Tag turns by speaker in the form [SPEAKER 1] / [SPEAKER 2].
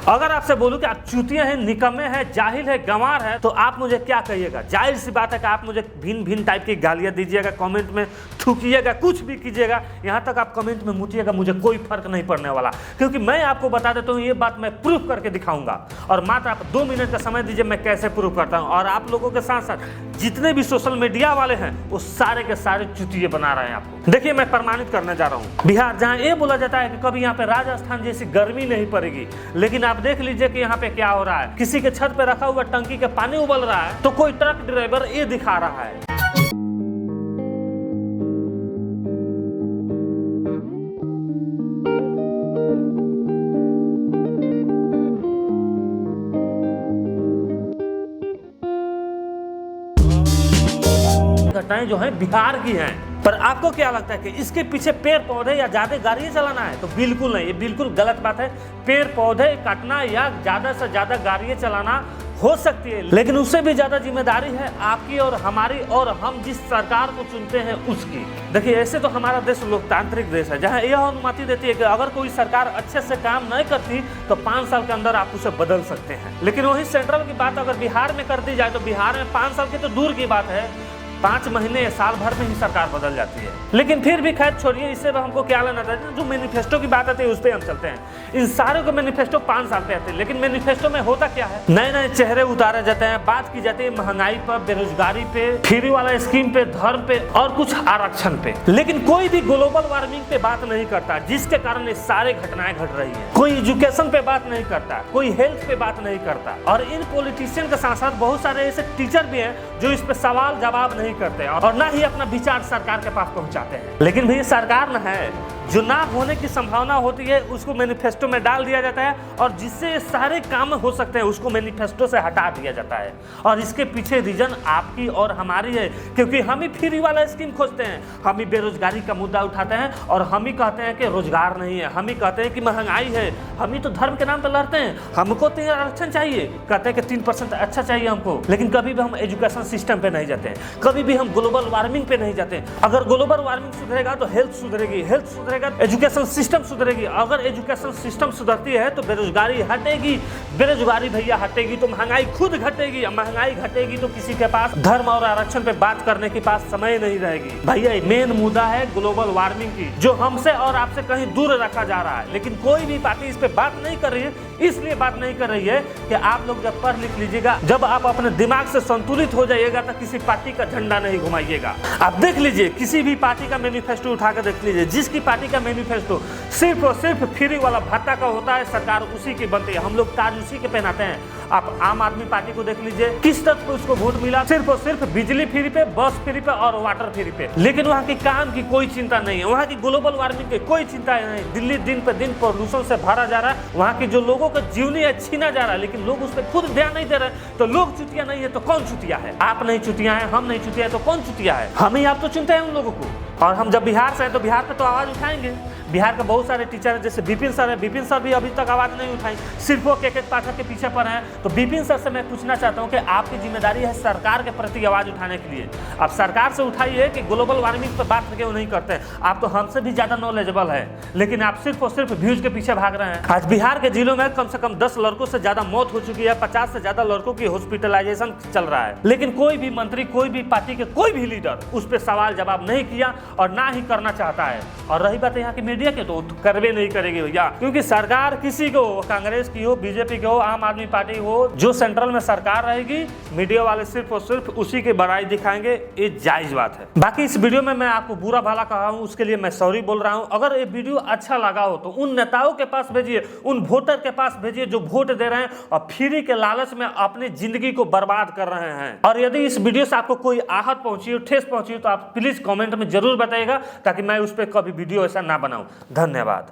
[SPEAKER 1] अगर आपसे बोलूं कि आप चूतिया हैं, निकम्मे हैं, जाहिल है, गंवार है, तो आप मुझे क्या कहिएगा? जाहिर सी बात है कि आप मुझे भिन्न भिन्न टाइप की गालियां दीजिएगा, कमेंट में थूकिएगा, कुछ भी कीजिएगा, यहाँ तक आप कमेंट में मुतिएगा, मुझे कोई फर्क नहीं पड़ने वाला, क्योंकि मैं आपको बता देता हूँ, ये बात मैं प्रूफ करके दिखाऊंगा। और मात्र आप 2 मिनट का समय दीजिए, मैं कैसे प्रूफ करता हूँ। और आप लोगों के साथ साथ जितने भी सोशल मीडिया वाले हैं वो सारे के सारे चुतिये बना रहे हैं आपको। देखिए, मैं प्रमाणित करने जा रहा हूँ। बिहार, जहाँ ये बोला जाता है कि कभी यहाँ पे राजस्थान जैसी गर्मी नहीं पड़ेगी, लेकिन आप देख लीजिए कि यहाँ पे क्या हो रहा है। किसी के छत पे रखा हुआ टंकी के पानी उबल रहा है, तो कोई ट्रक ड्राइवर ये दिखा रहा है। घटनाएं जो है बिहार की हैं, पर आपको क्या लगता है कि इसके पीछे पेड़ पौधे या ज्यादा गाड़ियां चलाना है? तो बिल्कुल नहीं, ये बिल्कुल गलत बात है। पेड़ पौधे काटना या ज्यादा से ज्यादा गाड़ियां चलाना हो सकती है, लेकिन उससे भी ज्यादा जिम्मेदारी है आपकी और हमारी, और हम जिस सरकार को चुनते हैं उसकी। देखिए, ऐसे तो हमारा देश लोकतांत्रिक देश है, जहां यह अनुमति देती है कि अगर कोई सरकार अच्छे से काम नहीं करती तो 5 साल के अंदर आप उसे बदल सकते हैं। लेकिन वही सेंट्रल की बात अगर बिहार में कर दी जाए तो बिहार में 5 साल की तो दूर की बात है, 5 महीने या साल भर में ही सरकार बदल जाती है। लेकिन फिर भी खैर छोड़िए, इससे हमको क्या लेना था। जो मैनिफेस्टो की बात आती है उस पर हम चलते हैं। इन सारे को मैनिफेस्टो 5 साल पे आते हैं, लेकिन मैनिफेस्टो में होता क्या है? नए नए चेहरे उतारे जाते हैं, बात की जाती है महंगाई पर, बेरोजगारी पे, फ्री वाला स्कीम पे, धर्म पे और कुछ आरक्षण पे, लेकिन कोई भी ग्लोबल वार्मिंग पे बात नहीं करता, जिसके कारण ये सारे घटनाएं घट रही है। कोई एजुकेशन पे बात नहीं करता, कोई हेल्थ पे बात नहीं करता, और इन पॉलिटिशियन के साथ साथ बहुत सारे ऐसे टीचर भी हैं जो इस पे सवाल जवाब नहीं करते और ना ही अपना विचार सरकार के पास पहुंचाते हैं। लेकिन भी सरकार न है, जो ना होने की संभावना होती है उसको मैनिफेस्टो में डाल दिया जाता है, और जिससे सारे काम हो सकते हैं उसको मैनिफेस्टो से हटा दिया जाता है। और इसके पीछे रीजन आपकी और हमारी है, क्योंकि हम ही फ्री वाला स्कीम खोजते हैं, हम ही बेरोजगारी का मुद्दा उठाते हैं, और हम ही कहते हैं कि रोजगार नहीं है, हम ही कहते हैं कि महंगाई है, हम ही तो धर्म के नाम पर लड़ते हैं, हमको तो आरक्षण चाहिए, कहते हैं कि 3% अच्छा चाहिए हमको। लेकिन कभी भी हम एजुकेशन सिस्टम पे नहीं जाते हैं, कभी भी हम ग्लोबल वार्मिंग पे नहीं जाते। अगर ग्लोबल वार्मिंग सुधरेगा तो हेल्थ सुधरेगी, हेल्थ सुधरेगा एजुकेशन सिस्टम सुधरेगी, अगर एजुकेशन सिस्टम सुधरती है तो बेरोजगारी हटेगी, बेरोजगारी भैया हटेगी तो महंगाई खुद घटेगी, महंगाई घटेगी तो किसी के पास धर्म और आरक्षण पे बात करने के पास समय नहीं रहेगी। भैया मेन मुद्दा है ग्लोबल वार्मिंग की, जो हमसे और आपसे कहीं दूर रखा जा रहा है, लेकिन कोई भी पार्टी इस पे बात नहीं कर रही है। इसलिए बात नहीं कर रही है कि आप लोग जब पढ़ लिख लीजिएगा, जब आप अपने दिमाग से संतुलित हो जाइएगा तो किसी पार्टी का झंडा नहीं घुमाइएगा। आप देख लीजिए, किसी भी पार्टी का मैनिफेस्टो उठा कर देख लीजिए, जिसकी पार्टी का मैनिफेस्टो सिर्फ और सिर्फ फ्री वाला भत्ता का होता है, सरकार उसी की बनती है, हम लोग ताज उसी के पहनाते हैं। आप आम आदमी पार्टी को देख लीजिए, किस तरह को उसको वोट मिला, सिर्फ और सिर्फ बिजली फ्री पे, बस फ्री पे और वाटर फ्री पे। लेकिन वहाँ की काम की कोई चिंता नहीं है, वहाँ की ग्लोबल वार्मिंग की कोई चिंता नहीं। दिल्ली दिन पे दिन प्रदूषण से भरा जा रहा है, वहाँ की जो लोगों का जीवनी है छीना जा रहा है, लेकिन लोग उस पर खुद ध्यान नहीं दे रहे। तो लोग चुतिया नहीं है तो कौन चुतिया है? आप नहीं चुतिया है, हम नहीं चुतिया है, तो कौन चुतिया है? हम ही आप तो चुनते हैं उन लोगों को। और हम जब बिहार से हैं तो बिहार पे तो आवाज उठाएंगे। बिहार के बहुत सारे टीचर हैं, जैसे विपिन सर है, विपिन सर भी अभी तक आवाज नहीं उठाई, सिर्फ वो के पाठक के पीछे पर हैं। तो विपिन सर से मैं पूछना चाहता हूं कि आपकी जिम्मेदारी है सरकार के प्रति आवाज उठाने के लिए, आप सरकार से उठाइए कि ग्लोबल वार्मिंग पर बात क्यों नहीं करते। आप तो हमसे भी ज्यादा नॉलेजेबल है, लेकिन आप सिर्फ और सिर्फ व्यूज के पीछे भाग रहे हैं। आज बिहार के जिलों में कम से कम 10 लड़कों से ज्यादा मौत हो चुकी है, 50 से ज्यादा लड़कों की हॉस्पिटलाइजेशन चल रहा है, लेकिन कोई भी मंत्री, कोई भी पार्टी के कोई भी लीडर उस पर सवाल जवाब नहीं किया और ना ही करना चाहता है। और रही बात यहाँ की मीडिया के, तो करवे नहीं करेगी भैया, क्योंकि सरकार किसी को, कांग्रेस की हो, बीजेपी की हो, आम आदमी पार्टी हो, जो सेंट्रल में सरकार रहेगी, मीडिया वाले सिर्फ और सिर्फ उसी की बड़ाई दिखाएंगे, ये जायज बात है। बाकी इस वीडियो में मैं आपको बुरा भला कहा हूं, उसके लिए मैं सॉरी बोल रहा हूं। अगर ये वीडियो अच्छा लगा हो तो उन नेताओं के पास भेजिए, उन वोटर के पास भेजिए जो वोट दे रहे हैं और फ्री के लालच में अपनी जिंदगी को बर्बाद कर रहे हैं। और यदि इस वीडियो से आपको कोई आहत पहुंची हो, ठेस पहुंची हो, तो आप प्लीज कमेंट में जरूर बताइएगा, ताकि मैं उस पर कभी वीडियो ऐसा ना बनाऊं। धन्यवाद।